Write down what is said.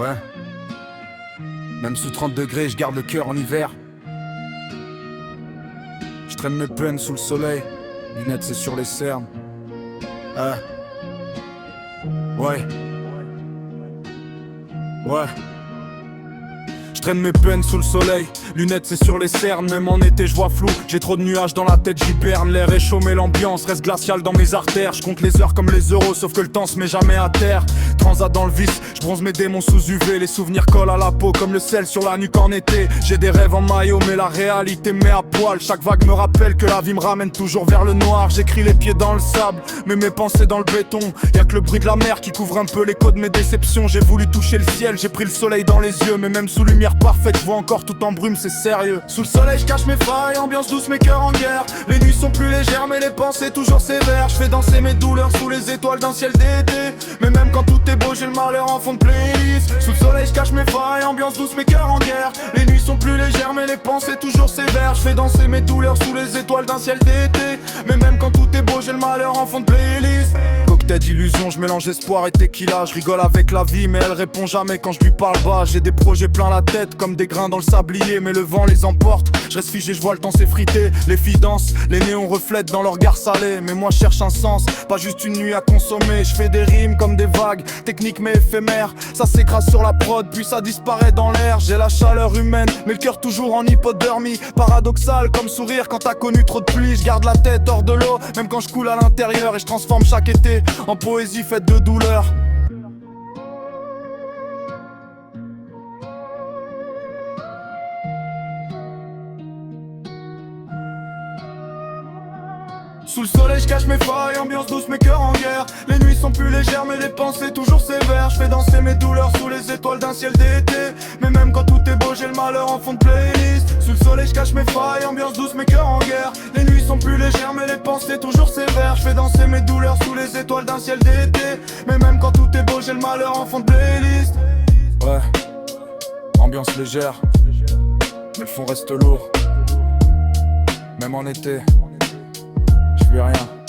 Ouais. Même sous 30 degrés, je garde le cœur en hiver. Je traîne mes peines sous le soleil. Lunettes, c'est sur les cernes. Ouais. Ouais. Je traîne mes peines sous le soleil, lunettes c'est sur les cernes. Même en été je vois flou, j'ai trop de nuages dans la tête, j'hiberne. L'air est chaud mais l'ambiance reste glaciale dans mes artères. Je compte les heures comme les euros, sauf que le temps se met jamais à terre. Transat dans le vice, je bronze mes démons sous UV. Les souvenirs collent à la peau comme le sel sur la nuque en été. J'ai des rêves en maillot mais la réalité me met à poil. Chaque vague me rappelle que la vie me ramène toujours vers le noir. J'écris les pieds dans le sable, mais mes pensées dans le béton. Y'a que le bruit de la mer qui couvre un peu l'écho de mes déceptions. J'ai voulu toucher le ciel, j'ai pris le soleil dans les yeux. Mais même sous lumière parfaite, je vois encore tout en brume, c'est sérieux. Sous le soleil, je cache mes failles, ambiance douce, mes cœurs en guerre. Les nuits sont plus légères, mais les pensées toujours sévères. Je fais danser mes douleurs sous les étoiles d'un ciel d'été. Mais même quand tout est beau, j'ai le malheur en fond de playlist. Sous le soleil, je cache mes failles, ambiance douce, mes cœurs en guerre. Les nuits sont plus légères, mais les pensées toujours sévères. Je fais danser mes douleurs sous les étoiles d'un ciel d'été. Mais même quand tout est beau, j'ai le malheur en fond de playlist. Cocktail d'illusions, je mélange espoir et tequila. Je rigole avec la vie, mais elle répond jamais quand je lui parle bas. J'ai des projets plein la tête, comme des grains dans le sablier, mais le vent les emporte. Je reste figé, je vois le temps s'effriter. Les filles dansent, les néons reflètent dans leur regard salé. Mais moi je cherche un sens, pas juste une nuit à consommer. Je fais des rimes comme des vagues, techniques mais éphémères. Ça s'écrase sur la prod, puis ça disparaît dans l'air. J'ai la chaleur humaine, mais le cœur toujours en hypodermie. Paradoxal comme sourire quand t'as connu trop de pluie. Je garde la tête hors de l'eau, même quand je coule à l'intérieur. Et je transforme chaque été en poésie faite de douleur. Sous le soleil, je cache mes failles, ambiance douce, mes cœurs en guerre. Les nuits sont plus légères, mais les pensées toujours sévères. Je fais danser mes douleurs sous les étoiles d'un ciel d'été. Mais même quand tout est beau, j'ai le malheur en fond de playlist. Sous le soleil, je cache mes failles, ambiance douce, mes cœurs en guerre. Les nuits sont plus légères, mais les pensées toujours sévères. Je fais danser mes douleurs sous les étoiles d'un ciel d'été. Mais même quand tout est beau, j'ai le malheur en fond de playlist. Ouais, ambiance légère, mais le fond reste lourd. Même en été, je vis rien.